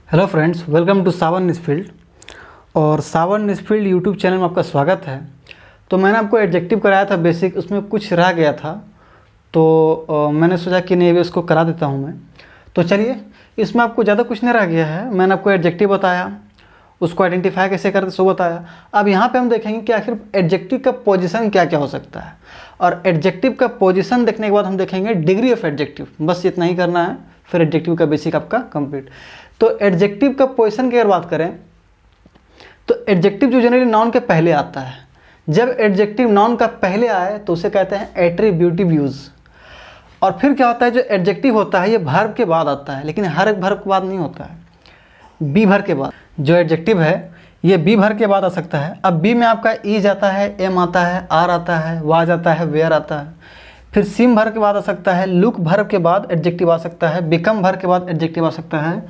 Hello friends, welcome to सावन निस्फील्ड। और सावन निस्फील्ड YouTube channel में आपका स्वागत है। तो मैंने आपको एडजेक्टिव कराया था बेसिक, उसमें कुछ रह गया था तो मैंने सोचा कि नहीं अभी उसको करा देता हूँ मैं। तो चलिए, इसमें आपको ज़्यादा कुछ नहीं रह गया है। मैंने आपको एडजेक्टिव बताया, उसको आइडेंटिफाई कैसे करते सो बताया। अब यहाँ पे हम देखेंगे कि आखिर एडजेक्टिव का पोजीशन क्या क्या हो सकता है, और एडजेक्टिव का पोजीशन देखने के बाद हम देखेंगे डिग्री ऑफ एडजेक्टिव। बस इतना ही करना है, फिर एडजेक्टिव का बेसिक आपका कंप्लीट। तो एडजेक्टिव का पोजीशन की अगर बात करें तो एडजेक्टिव जो जनरली नाउन के पहले आता है, जब एडजेक्टिव नाउन का पहले आए तो उसे कहते हैं एट्रीब्यूटिव यूज़। और फिर क्या होता है, जो एडजेक्टिव होता है ये वर्ब के बाद आता है, लेकिन हर एक वर्ब के बाद नहीं होता है, बी भर के बाद। जो एडजेक्टिव है ये बी भर के बाद आ सकता है। अब बी में आपका ईज आता है, एम आता है, आर आता है, वाज आता है, वेयर आता है। फिर सिम भर के बाद आ सकता है, लुक भर के बाद एडजेक्टिव आ सकता है, बिकम भर के बाद एडजेक्टिव आ सकता है,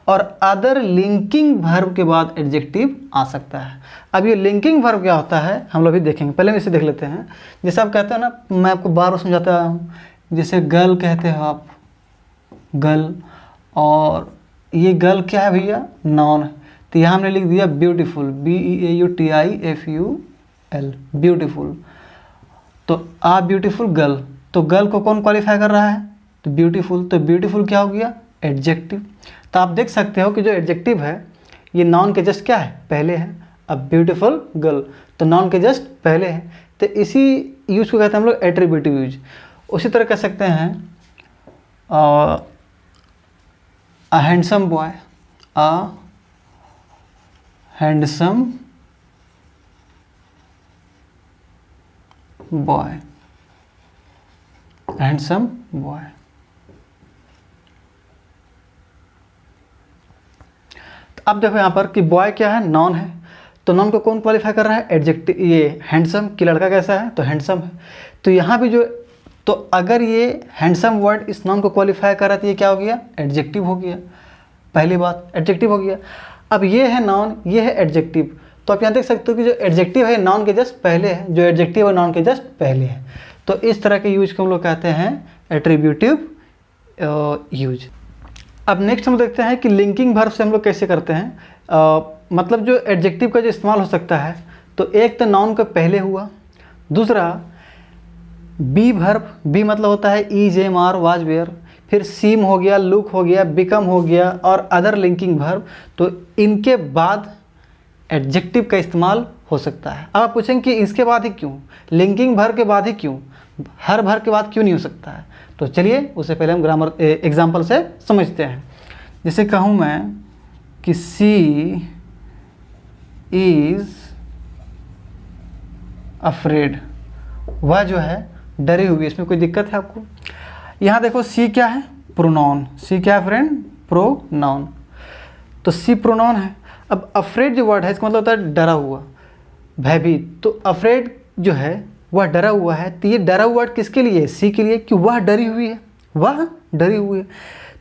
और अदर लिंकिंग वर्ब के बाद एडजेक्टिव आ सकता है। अब ये लिंकिंग वर्ब क्या होता है हम लोग भी देखेंगे, पहले इसे देख लेते हैं। जैसे आप कहते हैं ना, मैं आपको बार बार समझाता हूँ, जैसे गर्ल कहते हो आप, गर्ल, और ये गर्ल क्या है भैया, नाउन है। तो यहाँ हमने लिख दिया ब्यूटीफुल, BEAUTIFUL, ब्यूटीफुल। तो आ ब्यूटीफुल गर्ल, तो गर्ल को कौन क्वालिफाई कर रहा है, तो ब्यूटीफुल। तो ब्यूटीफुल क्या हो गया, एडजेक्टिव। तो आप देख सकते हो कि जो एडजेक्टिव है ये नाउन के जस्ट क्या है, पहले है। अब ब्यूटीफुल गर्ल तो नाउन के जस्ट पहले है, तो इसी यूज को कहते हैं हम लोग एट्रीब्यूटिव यूज। उसी तरह कह सकते हैं a handsome boy, a handsome boy, handsome boy. अब देखो यहाँ पर कि बॉय क्या है, नॉन है। तो नॉन को कौन क्वालिफाई कर रहा है, एडजेक्टिव। ये हैंडसम कि लड़का कैसा है, तो हैंडसम है। तो यहाँ भी जो, तो अगर ये हैंडसम वर्ड इस नॉन को क्वालिफाई कर रहा है तो ये क्या हो गया, एडजेक्टिव हो गया। पहली बात एडजेक्टिव हो गया। अब ये है नॉन, ये है एडजेक्टिव। तो आप यहाँ देख सकते हो कि जो एडजेक्टिव है नॉन के जस्ट पहले है, जो एडजेक्टिव है नॉन के जस्ट पहले है। तो इस तरह के यूज को हम लोग कहते हैं एट्रीब्यूटिव यूज। अब नेक्स्ट हम देखते हैं कि लिंकिंग वर्ब से हम लोग कैसे करते हैं। मतलब जो एडजेक्टिव का जो इस्तेमाल हो सकता है, तो एक तो नाउन का पहले हुआ, दूसरा बी वर्ब, बी मतलब होता है is, am, are, was, were. फिर सीम हो गया, लुक हो गया, बिकम हो गया, और अदर लिंकिंग वर्ब। तो इनके बाद एडजेक्टिव का इस्तेमाल हो सकता है। अब आप पूछेंगे कि इसके बाद ही क्यों, लिंकिंग वर्ब के बाद ही क्यों, हर वर्ब के बाद क्यों नहीं हो सकता है। तो चलिए उससे पहले हम ग्रामर एग्जाम्पल से समझते हैं। जैसे कहूँ मैं कि सी इज़ अफ्रेड, वह जो है डरी हुई। इसमें कोई दिक्कत है आपको? यहाँ देखो सी क्या है, प्रोनाउन। सी क्या है फ्रेंड, प्रोनाउन। तो सी प्रोनाउन है। अब अफ्रेड जो वर्ड है इसका मतलब होता है डरा हुआ, भयभीत। तो अफ्रेड जो है वह डरा हुआ है। तो ये डरा हुआ वर्ड किसके लिए है, सी के लिए, कि वह डरी हुई है, वह डरी हुई है।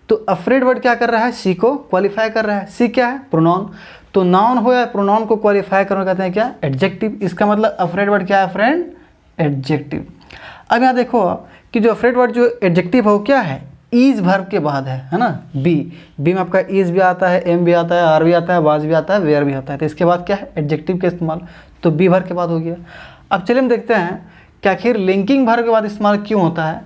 तो अफ्रेड वर्ड क्या कर रहा है, सी को क्वालिफाई कर रहा है। सी क्या है, प्रोनाउन। तो नाउन हो या प्रोनाउन को क्वालिफाई करना कहते हैं क्या, एडजेक्टिव। इसका मतलब अफ्रेड वर्ड क्या है फ्रेंड, एडजेक्टिव। अब यहाँ देखो कि जो अफ्रेड वर्ड जो एडजेक्टिव है वो क्या है, ईज वर्ब के बाद है ना। बी, बी में आपका ईज भी आता है, एम भी आता है, आर भी आता है, वाज भी आता है, वेयर भी आता है। तो इसके बाद क्या है, एडजेक्टिव का इस्तेमाल। तो बी वर्ब के बाद हो गया। अब चलिए हम देखते हैं कि आखिर लिंकिंग वर्ब के बाद इस्तेमाल क्यों होता है,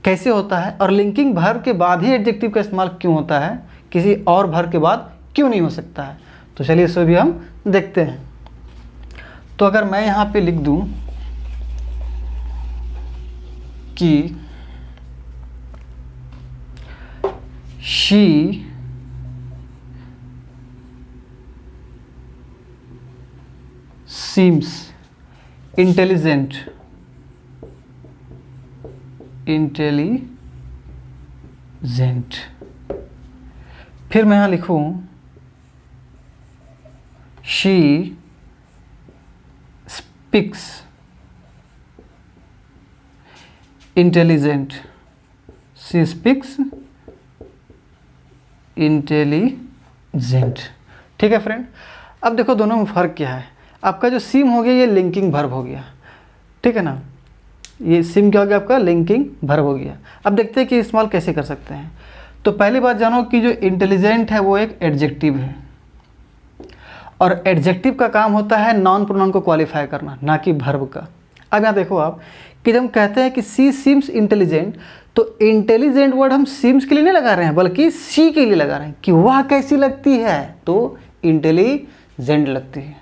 कैसे होता है, और लिंकिंग वर्ब के बाद ही एडजेक्टिव का इस्तेमाल क्यों होता है, किसी और वर्ब के बाद क्यों नहीं हो सकता है। तो चलिए इसे भी हम देखते हैं। तो अगर मैं यहाँ पे लिख दूँ कि शी seems intelligent, फिर मैं यहाँ लिखूँ she speaks intelligent, she speaks intelligent. ठीक है फ्रेंड। अब देखो दोनों में फ़र्क क्या है। आपका जो सिम हो गया ये लिंकिंग वर्ब हो गया, ठीक है ना। ये सिम क्या हो गया आपका, लिंकिंग वर्ब हो गया। अब देखते हैं कि इस्तेमाल कैसे कर सकते हैं। तो पहली बात जानो कि जो इंटेलिजेंट है वो एक एडजेक्टिव है, और एडजेक्टिव का काम होता है नॉन प्रोनाउन को क्वालिफाई करना, ना कि वर्ब का। अब यहाँ देखो आप कि जब हम कहते हैं कि सी सीम्स इंटेलिजेंट, तो इंटेलिजेंट वर्ड हम सीम्स के लिए नहीं लगा रहे हैं, बल्कि सी के लिए लगा रहे हैं कि वह कैसी लगती है, तो इंटेलिजेंट लगती है।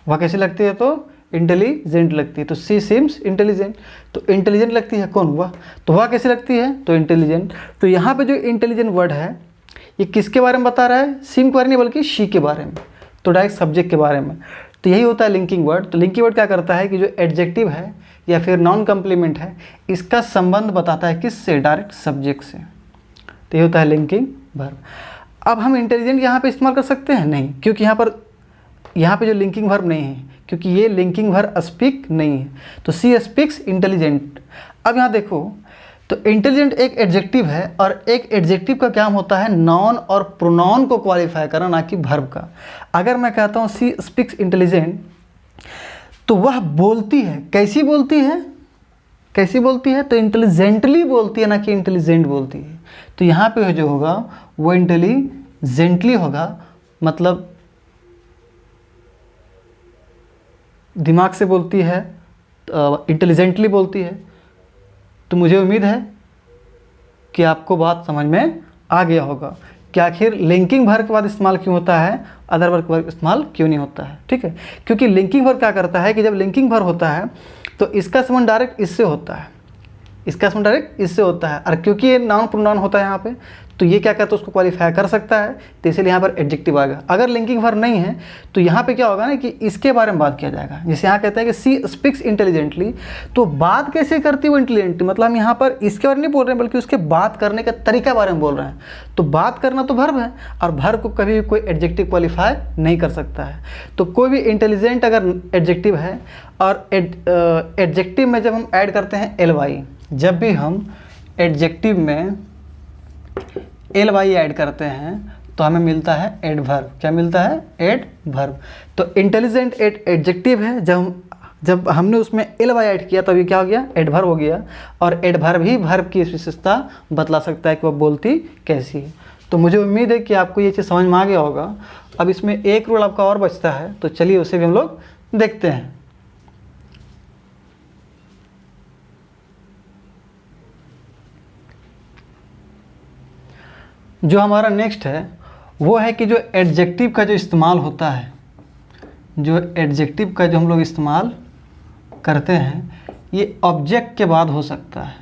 वह कैसी लगती है, तो इंटेलिजेंट लगती है। तो सी सीम्स इंटेलिजेंट, तो इंटेलिजेंट लगती है कौन, वह। तो वह कैसी लगती है, तो इंटेलिजेंट। तो यहाँ पे जो इंटेलिजेंट वर्ड है ये किसके बारे में बता रहा है, सीम के बारे में नहीं बल्कि शी के बारे में, तो डायरेक्ट सब्जेक्ट के बारे में। तो यही होता है लिंकिंग वर्ड। तो लिंकिंग वर्ड क्या करता है कि जो एडजेक्टिव है या फिर नॉन कम्प्लीमेंट है, इसका संबंध बताता है किससे, डायरेक्ट सब्जेक्ट से। तो ये होता है लिंकिंग वर्ब। अब हम इंटेलिजेंट यहाँ पे इस्तेमाल कर सकते हैं, नहीं, क्योंकि यहाँ पे जो लिंकिंग वर्ब नहीं है, क्योंकि ये लिंकिंग वर्ब स्पीक नहीं है। तो सी स्पीक्स इंटेलिजेंट। अब यहाँ देखो, तो इंटेलिजेंट एक एडजेक्टिव है, और एक एडजेक्टिव का काम होता है नॉन और प्रोनाउन को क्वालिफाई करना, ना कि वर्ब का। अगर मैं कहता हूँ सी स्पीक्स इंटेलिजेंट, तो वह बोलती है, कैसी बोलती है, कैसी बोलती है, तो इंटेलिजेंटली बोलती है, ना कि इंटेलिजेंट बोलती है। तो यहाँ पे जो होगा वो इंटेलिजेंटली होगा, मतलब दिमाग से बोलती है, इंटेलिजेंटली बोलती है। तो मुझे उम्मीद है कि आपको बात समझ में आ गया होगा कि आखिर लिंकिंग वर्ब के बाद इस्तेमाल क्यों होता है, अदर वर्ब के बाद इस्तेमाल क्यों नहीं होता है। ठीक है, क्योंकि लिंकिंग वर्ब क्या करता है कि जब लिंकिंग वर्ब होता है तो इसका संबंध डायरेक्ट इससे होता है, इसका संबंध डायरेक्ट इससे होता है, और क्योंकि ये नाउन प्रोनाउन होता है यहाँ पे, तो ये क्या कहता है, उसको क्वालिफाई कर सकता है, तो इसलिए यहाँ पर एडजेक्टिव आएगा। अगर लिंकिंग वर्ब नहीं है तो यहाँ पे क्या होगा ना कि इसके बारे में बात किया जाएगा। जैसे यहाँ कहते हैं कि सी स्पीक्स इंटेलिजेंटली, तो बात कैसे करती है वो इंटेलिजेंटली, मतलब हम यहाँ पर इसके बारे में नहीं बोल रहे हैं, बल्कि उसके बात करने का तरीका बारे में बोल रहे हैं। तो बात करना तो वर्ब है, और वर्ब को कभी भी कोई एडजेक्टिव क्वालिफाई नहीं कर सकता है। तो कोई भी इंटेलिजेंट अगर एडजेक्टिव है, और एडजेक्टिव में जब हम ऐड करते हैं ly, जब भी हम एडजेक्टिव में ly ऐड करते हैं तो हमें मिलता है एडवर्ब। क्या मिलता है, एडवर्ब। तो इंटेलिजेंट एडजेक्टिव है, जब हमने उसमें ly ऐड किया तब ये क्या हो गया, एडवर्ब हो गया। और एडवर्ब ही वर्ब की विशेषता बतला सकता है कि वह बोलती कैसी है। तो मुझे उम्मीद है कि आपको ये चीज़ समझ में आ गया होगा। अब इसमें एक रूल आपका और बचता है, तो चलिए उसे भी हम लोग देखते हैं। जो हमारा नेक्स्ट है वो है कि जो एडजेक्टिव का जो इस्तेमाल होता है, जो एडजेक्टिव का जो हम लोग इस्तेमाल करते हैं, ये ऑब्जेक्ट के बाद हो सकता है,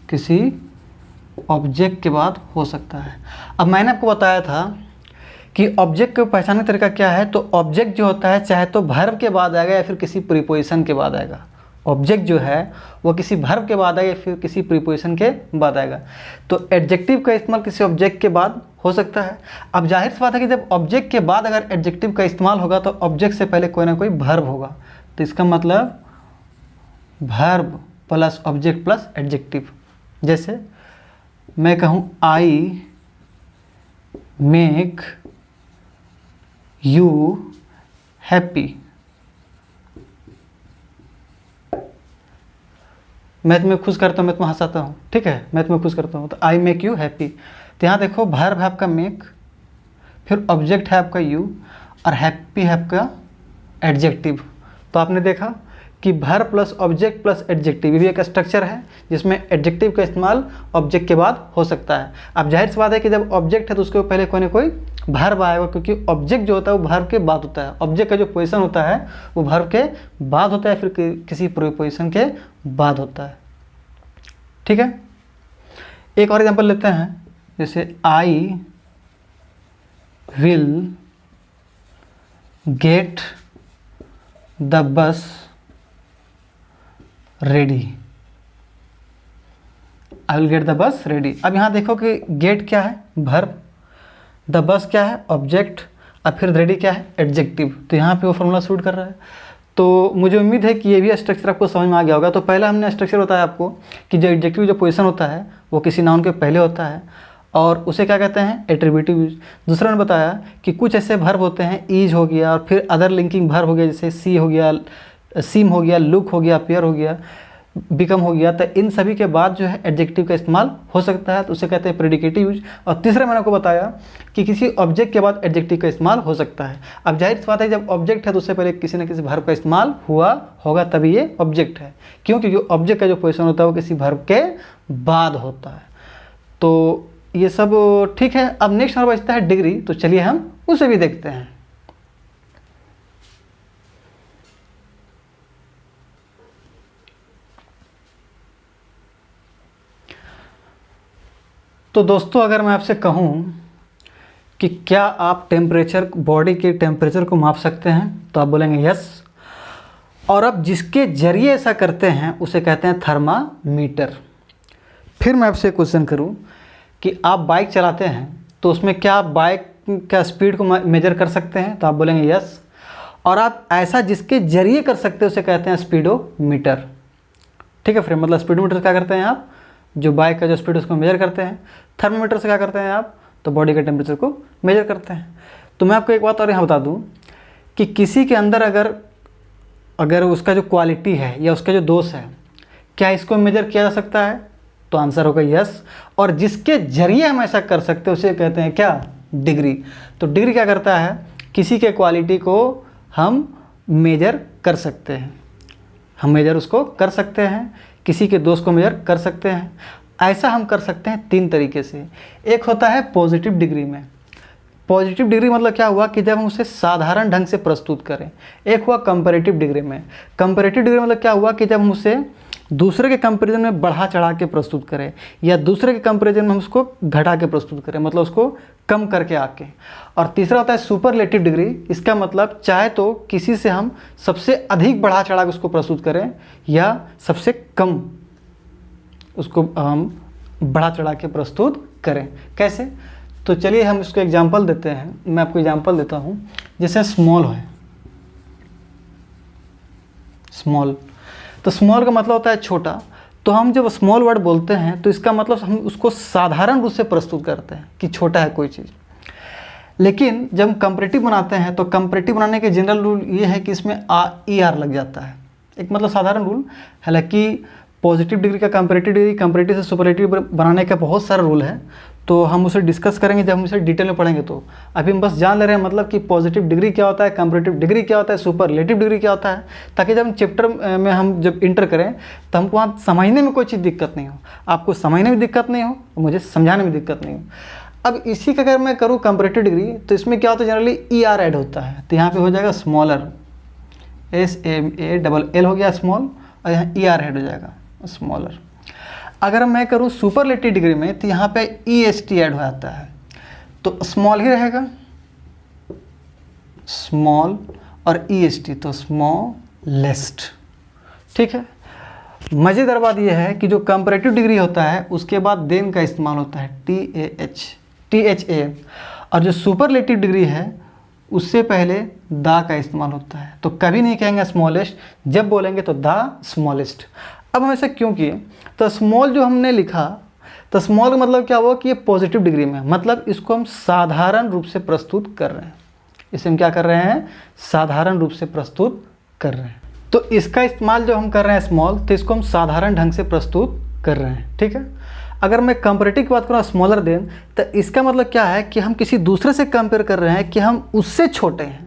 किसी ऑब्जेक्ट के बाद हो सकता है। अब मैंने आपको बताया था कि ऑब्जेक्ट को पहचानने का तरीका क्या है। तो ऑब्जेक्ट जो होता है चाहे तो वर्ब के बाद आएगा या फिर किसी प्रीपोजिशन के बाद आएगा। ऑब्जेक्ट जो है वो किसी वर्ब के बाद आएगा या फिर किसी प्रीपोजिशन के बाद आएगा। तो एडजेक्टिव का इस्तेमाल किसी ऑब्जेक्ट के बाद हो सकता है। अब जाहिर सी बात है कि जब ऑब्जेक्ट के बाद अगर एडजेक्टिव का इस्तेमाल होगा तो ऑब्जेक्ट से पहले कोई ना कोई वर्ब होगा। तो इसका मतलब verb plus object plus adjective. जैसे मैं कहूँ आई मेक यू हैप्पी, मैं तुम्हें खुश करता हूँ, मैं तुम्हें हंसाता हूँ, ठीक है, मैं तुम्हें खुश करता हूँ। तो आई मेक यू हैप्पी। तो यहाँ देखो वर्ब है आपका मेक, फिर ऑब्जेक्ट है आपका यू, और हैप्पी है आपका एडजेक्टिव। तो आपने देखा कि verb plus object plus adjective, ये भी एक स्ट्रक्चर है जिसमें एडजेक्टिव का इस्तेमाल ऑब्जेक्ट के बाद हो सकता है। अब जाहिर सी बात है कि जब ऑब्जेक्ट है तो उसके पहले कोई ना कोई वर्ब आएगा, क्योंकि ऑब्जेक्ट जो होता है वो वर्ब के बाद होता है। ऑब्जेक्ट का जो पोजीशन होता है वो वर्ब के बाद होता है, फिर किसी प्रीपोजिशन के बाद होता है। ठीक है, एक और एग्जांपल लेते हैं। जैसे I will get the bus ready, I will get the bus ready. अब यहाँ देखो कि गेट क्या है, वर्ब, द बस क्या है, ऑब्जेक्ट, और फिर रेडी क्या है, एडजेक्टिव। तो यहाँ पे वो फॉर्मूला शूट कर रहा है। तो मुझे उम्मीद है कि ये भी स्ट्रक्चर आपको समझ में आ गया होगा। तो पहला हमने स्ट्रक्चर बताया आपको कि जो एडजेक्टिव जो पोजीशन होता है वो किसी नाउन के पहले होता है, और उसे क्या कहते हैं, एट्रीब्यूटिव यूज। दूसरा ने बताया कि कुछ ऐसे वर्ब होते हैं, ईज हो गया, और फिर अदर लिंकिंग वर्ब हो गया, जैसे सी हो गया, सीम हो गया, लुक हो गया, पेयर हो गया। बिकम हो गया, तो इन सभी के बाद जो है एडजेक्टिव का इस्तेमाल हो सकता है, तो उसे कहते हैं प्रेडिकेटिव यूज। और तीसरा मैंने आपको बताया कि किसी ऑब्जेक्ट के बाद एडजेक्टिव का इस्तेमाल हो सकता है। अब जाहिर सी बात है, जब ऑब्जेक्ट है तो उससे पहले किसी न किसी वर्ब का इस्तेमाल हुआ होगा, तभी ये ऑब्जेक्ट है। क्यों? क्योंकि ऑब्जेक्ट का जो पोजीशन होता है वो किसी वर्ब के बाद होता है। तो ये सब ठीक है। अब नेक्स्ट हमारा बचता है डिग्री, तो चलिए हम उसे भी देखते हैं। तो दोस्तों, अगर मैं आपसे कहूँ कि क्या आप टेम्परेचर, बॉडी के टेम्परेचर को माप सकते हैं, तो आप बोलेंगे यस। और अब जिसके जरिए ऐसा करते हैं उसे कहते हैं थर्मामीटर। फिर मैं आपसे क्वेश्चन करूं कि आप बाइक चलाते हैं, तो उसमें क्या आप बाइक का स्पीड को मेजर कर सकते हैं, तो आप बोलेंगे यस। और आप ऐसा जिसके जरिए कर सकते हैं उसे कहते हैं स्पीडोमीटर। ठीक है फ्रेंड, मतलब स्पीडोमीटर से क्या करते हैं आप, जो बाइक का जो स्पीड उसको मेजर करते हैं। थर्मामीटर से क्या करते हैं आप, तो बॉडी के टेम्परेचर को मेजर करते हैं। तो मैं आपको एक बात और यहाँ बता दूँ कि किसी के अंदर अगर उसका जो क्वालिटी है या उसका जो दोष है, क्या इसको मेजर किया जा सकता है, तो आंसर होगा यस। और जिसके जरिए हम ऐसा कर सकते हैं उसे कहते हैं क्या, डिग्री। तो डिग्री क्या करता है, किसी के क्वालिटी को हम मेजर कर सकते हैं, हम मेजर उसको कर सकते हैं, किसी के दोष को मेजर कर सकते हैं। ऐसा हम कर सकते हैं 3 तरीके से। एक होता है पॉजिटिव डिग्री में। पॉजिटिव डिग्री मतलब क्या हुआ कि जब हम उसे साधारण ढंग से प्रस्तुत करें। एक हुआ कंपैरेटिव डिग्री में। कंपैरेटिव डिग्री मतलब क्या हुआ कि जब हम उसे दूसरे के कंपैरिजन में बढ़ा चढ़ा के प्रस्तुत करें, या दूसरे के कंपैरिजन में हम उसको घटा के प्रस्तुत करें, मतलब उसको कम करके आके। और तीसरा होता है सुपरलेटिव डिग्री। इसका मतलब चाहे तो किसी से हम सबसे अधिक बढ़ा चढ़ा के उसको प्रस्तुत करें, या सबसे कम उसको हम बढ़ा चढ़ा के प्रस्तुत करें। कैसे? तो चलिए हम इसको एग्जाम्पल देते हैं। मैं आपको एग्जाम्पल देता हूँ। जैसे स्मॉल है, स्मॉल, तो स्मॉल का मतलब होता है छोटा। तो हम जब स्मॉल वर्ड बोलते हैं तो इसका मतलब हम उसको साधारण रूप से प्रस्तुत करते हैं कि छोटा है कोई चीज़। लेकिन जब हम कंपैरेटिव बनाते हैं तो कंपैरेटिव बनाने के जनरल रूल ये है कि इसमें ER लग जाता है, एक मतलब साधारण रूल। हालांकि पॉजिटिव डिग्री का कंपैरेटिव डिग्री, कंपैरेटिव से सुपरलेटिव बनाने का बहुत सारा रूल है, तो हम उसे डिस्कस करेंगे जब हम इसे डिटेल में पढ़ेंगे। तो अभी हम बस जान ले रहे हैं मतलब कि पॉजिटिव डिग्री क्या होता है, कंपैरेटिव डिग्री क्या होता है, सुपरलेटिव डिग्री क्या होता है, ताकि जब हम चैप्टर में हम जब इंटर करें तो हमको वहाँ समझने में कोई चीज़ दिक्कत नहीं हो, आपको समझने में दिक्कत नहीं हो, मुझे समझाने में दिक्कत नहीं हो। अब इसी का अगर मैं करूँ कंपैरेटिव डिग्री, तो इसमें क्या होता है, जनरली ER ऐड होता है। तो यहाँ पर हो जाएगा स्मॉलर, SMALL हो गया स्मॉल, और यहाँ ER ऐड हो जाएगा स्मॉलर। अगर मैं करूँ सुपरलेटिव डिग्री में तो यहाँ पे EST ऐड हो जाता है, तो स्मॉल ही रहेगा, स्मॉल, और EST तो स्मॉलेस्ट। ठीक है। मज़ेदार बात यह है कि जो कंपैरेटिव डिग्री होता है उसके बाद देन का इस्तेमाल होता है THA, और जो सुपरलेटिव डिग्री है उससे पहले दा का इस्तेमाल होता है। तो कभी नहीं कहेंगे स्मॉलेस्ट, जब बोलेंगे तो द स्मॉलेस्ट। अब हम ऐसा क्यों किए, तो स्मॉल जो हमने लिखा, तो स्मॉल का मतलब क्या हुआ कि ये पॉजिटिव डिग्री में, मतलब इसको हम साधारण रूप से प्रस्तुत कर रहे हैं। इसे हम क्या कर रहे हैं, साधारण रूप से प्रस्तुत कर रहे हैं। तो इसका इस्तेमाल जो हम कर रहे हैं स्मॉल, तो इसको हम साधारण ढंग से प्रस्तुत कर रहे हैं। ठीक है। अगर मैं कंपैरेटिव की बात करूँ स्मॉलर देन, तो इसका मतलब क्या है कि हम किसी दूसरे से कंपेयर कर रहे हैं कि हम उससे छोटे हैं,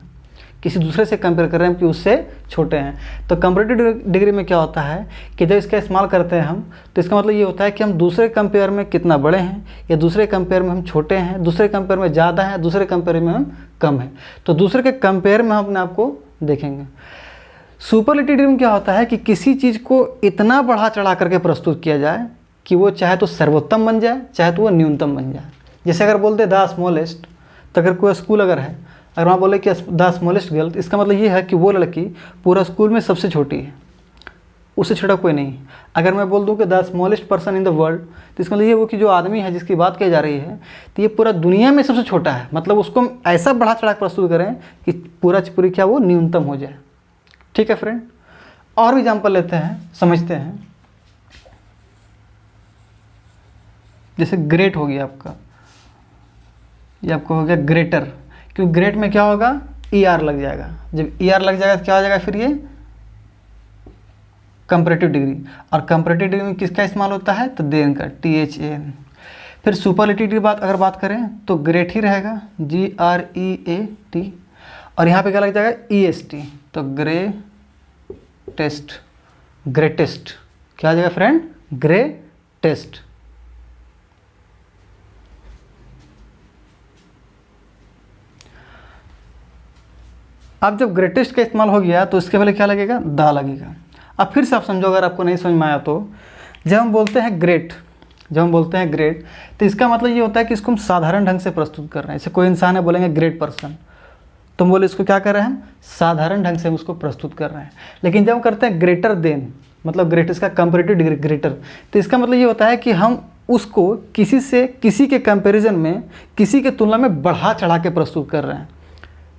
किसी दूसरे से कंपेयर कर रहे हैं कि उससे छोटे हैं। तो कंपैरेटिव डिग्री में क्या होता है कि जब इसका इस्तेमाल करते हैं हम, तो इसका मतलब ये होता है कि हम दूसरे कंपेयर में कितना बड़े हैं, या दूसरे कंपेयर में हम छोटे हैं, दूसरे कंपेयर में ज़्यादा हैं, दूसरे कंपेयर में हम कम हैं। तो दूसरे के कंपेयर में हम अपने आप को देखेंगे। सुपरलेटिव डिग्री में क्या होता है कि किसी चीज़ को इतना बढ़ा चढ़ा करके प्रस्तुत किया जाए कि वो चाहे तो सर्वोत्तम बन जाए, चाहे तो वो न्यूनतम बन जाए। जैसे अगर बोलते द स्मॉलेस्ट, तो अगर कोई स्कूल अगर है, अगर वहाँ बोले कि द स्मॉलेस्ट गर्ल, तो इसका मतलब ये है कि वो लड़की पूरा स्कूल में सबसे छोटी है, उससे छोटा कोई नहीं। अगर मैं बोल दूँ कि the smallest person in the world, तो इसका मतलब ये वो कि जो आदमी है जिसकी बात की जा रही है, तो ये पूरा दुनिया में सबसे छोटा है, मतलब उसको हम ऐसा बढ़ा चढ़ा प्रस्तुत करें कि पूरी क्या वो न्यूनतम हो जाए। ठीक है फ्रेंड। और भी एग्जाम्पल लेते हैं, समझते हैं। जैसे ग्रेट हो गया आपका, ये आपको हो गया ग्रेटर, क्योंकि ग्रेट में क्या होगा, ER लग जाएगा। जब ER लग जाएगा तो क्या हो जाएगा, फिर ये कंपैरेटिव डिग्री, और कंपैरेटिव डिग्री में किसका इस्तेमाल होता है, तो देन का, THAN। फिर सुपरलेटिव की बात अगर बात करें तो ग्रेट ही रहेगा, GREAT, और यहाँ पे क्या लग जाएगा, EST, तो ग्रेटेस्ट, ग्रेटेस्ट क्या आ जाएगा फ्रेंड, ग्रेटेस्ट। अब जब ग्रेटेस्ट का इस्तेमाल हो गया तो इसके पहले क्या लगेगा, दा लगेगा। अब फिर से आप समझो, अगर आपको नहीं समझ में आया तो, जब हम बोलते हैं ग्रेट, जब हम बोलते हैं ग्रेट, तो इसका मतलब ये होता है कि इसको हम साधारण ढंग से प्रस्तुत कर रहे हैं। जैसे कोई इंसान है, बोलेंगे ग्रेट पर्सन, तो हम बोले इसको क्या कर रहे हैं, हम साधारण ढंग से हम उसको प्रस्तुत कर रहे हैं। लेकिन जब हम करते हैं ग्रेटर देन, मतलब ग्रेटेस्ट का कंपैरेटिव डिग्री ग्रेटर, तो इसका मतलब ये होता है कि हम उसको किसी से, किसी के कंपैरिजन में, किसी के तुलना में बढ़ा चढ़ा के प्रस्तुत कर रहे हैं।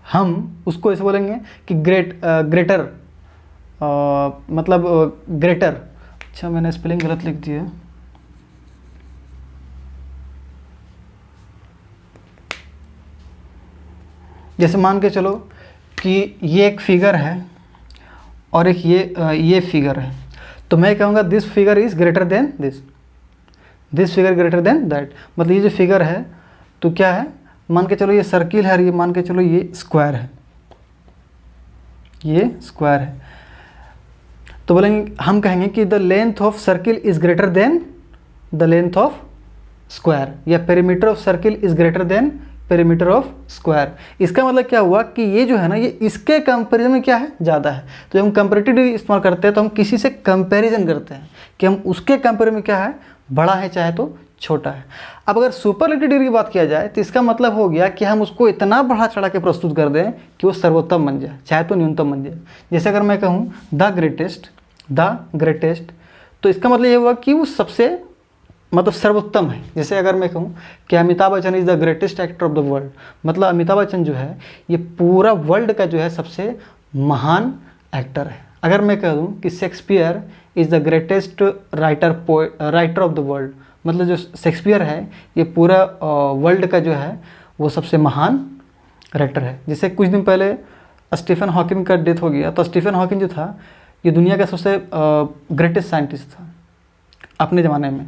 हम उसको ऐसे बोलेंगे कि ग्रेटर, मतलब ग्रेटर, अच्छा मैंने स्पेलिंग गलत लिख दिया, जैसे मान के चलो कि ये एक फिगर है और एक ये फिगर है, तो मैं कहूँगा this figure is greater then this figure greater than that. मतलब ये जो फिगर है तो क्या है, मान के चलो ये सर्किल है और ये मान के चलो ये स्क्वायर है, ये स्क्वायर है, तो बोलेंगे, हम कहेंगे कि the length of circle is greater than the length of square, या perimeter of circle is greater than perimeter of square. इसका मतलब क्या हुआ कि ये जो है ना, ये इसके कंपैरिजन में क्या है, ज़्यादा है। तो जब हम कंपैरेटिव डिग्री इस्तेमाल करते हैं तो हम किसी से कंपैरिजन करते हैं कि हम उसके कंपेयर में क्या है, बड़ा है चाहे तो छोटा है। अब अगर सुपरलेटिव डिग्री की बात किया जाए तो इसका मतलब हो गया कि हम उसको इतना बढ़ा चढ़ा के प्रस्तुत कर दें कि वो सर्वोत्तम बन जाए, चाहे तो न्यूनतम बन जाए। जैसे अगर मैं कहूँ द ग्रेटेस्ट, तो इसका मतलब ये हुआ कि वो सबसे मतलब सर्वोत्तम है। जैसे अगर मैं कहूँ कि Amitabh Bachchan is the greatest actor of the world, मतलब अमिताभ बच्चन जो है ये पूरा वर्ल्ड का जो है सबसे महान एक्टर है। अगर मैं कह दूँ कि Shakespeare is the greatest writer of the world, मतलब जो शेक्सपियर है ये पूरा वर्ल्ड का जो है वो सबसे महान राइटर है। जैसे कुछ दिन पहले स्टीफन हॉकिंग का डेथ हो गया, तो स्टीफन हॉकिंग जो था ये दुनिया का सबसे ग्रेटेस्ट साइंटिस्ट था अपने ज़माने में,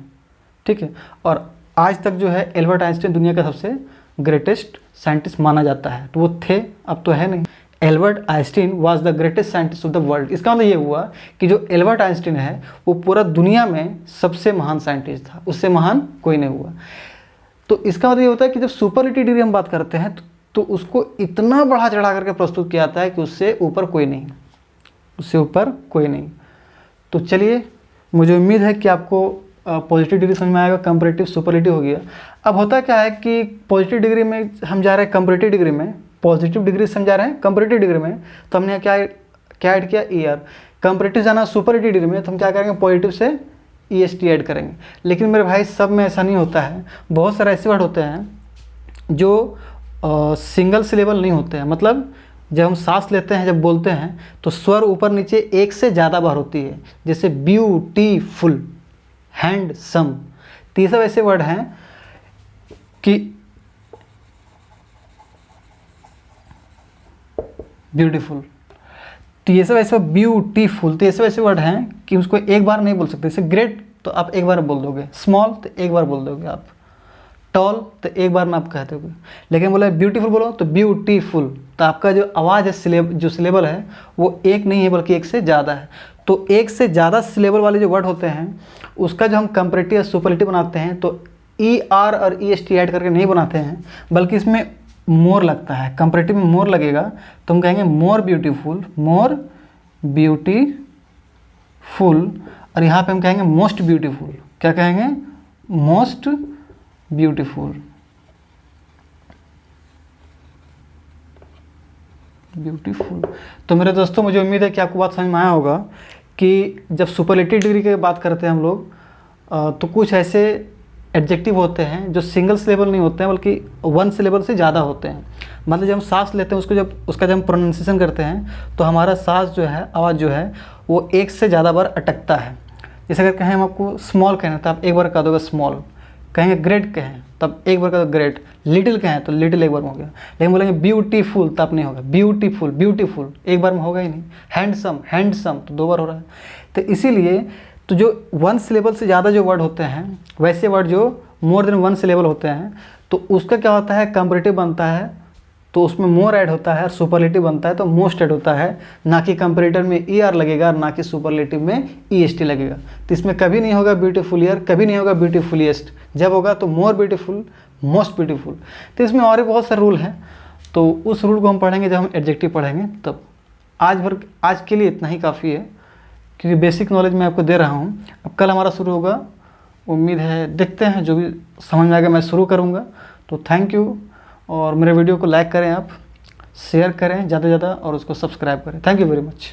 ठीक है। और आज तक जो है एल्बर्ट आइंस्टाइन दुनिया का सबसे ग्रेटेस्ट साइंटिस्ट माना जाता है, तो वो थे, अब तो है नहीं। Albert Einstein was the greatest scientist of the world. इसका मतलब ये हुआ कि जो एल्बर्ट आइंस्टीन है वो पूरा दुनिया में सबसे महान साइंटिस्ट था, उससे महान कोई नहीं हुआ। तो इसका मतलब ये होता है कि जब सुपरलेटिव डिग्री हम बात करते हैं तो उसको इतना बढ़ा चढ़ा करके प्रस्तुत किया जाता है कि उससे ऊपर कोई नहीं, उससे ऊपर कोई नहीं। तो चलिए, मुझे उम्मीद है कि आपको पॉजिटिव डिग्री समझ में आएगा, कंपैरेटिव सुपरलेटिव हो गया। अब होता क्या है कि पॉजिटिव डिग्री में हम जा रहे हैं कंपैरेटिव डिग्री में, पॉजिटिव डिग्री से हम जा रहे हैं कंपैरेटिव डिग्री में, तो हमने क्या ऐड किया, ER। कंपैरेटिव जाना सुपरलेटिव डिग्री में, तो हम क्या करेंगे, पॉजिटिव से EST ऐड करेंगे। लेकिन मेरे भाई सब में ऐसा नहीं होता है, बहुत सारे ऐसे वर्ड होते हैं जो सिंगल सिलेबल नहीं होते हैं। मतलब जब हम सांस लेते हैं, जब बोलते हैं तो स्वर ऊपर नीचे एक से ज़्यादा बार होती है। जैसे ब्यूटीफुल, हैंडसम, तो ये सब ऐसे वर्ड हैं कि ब्यूटीफुल, तो ये सब ऐसे ब्यूटीफुल, तो ये सब ऐसे वर्ड हैं कि उसको एक बार नहीं बोल सकते। जैसे ग्रेट तो आप एक बार बोल दोगे, स्मॉल तो एक बार बोल दोगे आप, टॉल तो एक बार में आप कहते हो। लेकिन बोले ब्यूटीफुल बोलो तो ब्यूटीफुल, तो आपका जो आवाज़ है, जो सिलेबल है वो एक नहीं है बल्कि एक से ज़्यादा है। तो एक से ज़्यादा सिलेबल वाले जो वर्ड होते हैं उसका जो हम कंपैरेटिव या सुपरलेटिव बनाते हैं तो ER और EST ऐड करके नहीं बनाते हैं, बल्कि इसमें मोर लगता है। कंपैरेटिव में मोर लगेगा तो हम कहेंगे मोर ब्यूटीफुल, और यहाँ पे हम कहेंगे मोस्ट ब्यूटीफुल। क्या कहेंगे, मोस्ट ब्यूटीफुल। तो मेरे दोस्तों, मुझे उम्मीद है कि आपको बात समझ में आया होगा कि जब सुपरलेटिव डिग्री की बात करते हैं हम लोग तो कुछ ऐसे एडजेक्टिव होते हैं जो सिंगल सिलेबल नहीं होते हैं बल्कि वन सिलेबल से ज़्यादा होते हैं। मतलब जब हम सांस लेते हैं उसको जब हम प्रोनाउंसिएशन करते हैं तो हमारा सांस जो है, आवाज़ जो है वो एक से ज़्यादा बार अटकता है। जैसे अगर कहें हम आपको स्मॉल कहना तो आप एक बार कह दोगे स्मॉल, कहेंगे ग्रेट कहें तब एक बार कह दो ग्रेट, लिटिल कहें तो लिटिल एक बार में हो गया। लेकिन बोलेंगे ब्यूटीफुल तब नहीं होगा, ब्यूटीफुल एक बार में होगा ही नहीं। हैंडसम तो दो बार हो रहा है। तो इसीलिए तो जो 1 सिलेबल से ज़्यादा जो वर्ड होते हैं, वैसे वर्ड जो मोर देन 1 सिलेबल होते हैं, तो उसका क्या होता है, कंपैरेटिव बनता है, तो उसमें मोर ऐड होता है, सुपरलेटिव बनता है तो मोस्ट ऐड होता है, ना कि कंपैरेटर में ER लगेगा, ना कि सुपरलेटिव में EST लगेगा। तो इसमें कभी नहीं होगा ब्यूटीफुलियर, कभी नहीं होगा ब्यूटीफुलिएस्ट, जब होगा तो मोर ब्यूटीफुल, मोस्ट ब्यूटीफुल। तो इसमें और भी बहुत सारे रूल हैं, तो उस रूल को हम पढ़ेंगे जब हम एडजेक्टिव पढ़ेंगे तब। आज के लिए इतना ही काफ़ी है, क्योंकि बेसिक नॉलेज मैं आपको दे रहा हूँ। अब कल हमारा शुरू होगा, उम्मीद है, देखते हैं, जो भी समझ में आएगा मैं शुरू करूँगा। तो थैंक यू, और मेरे वीडियो को लाइक करें, आप शेयर करें ज़्यादा से ज़्यादा, और उसको सब्सक्राइब करें। Thank you very much.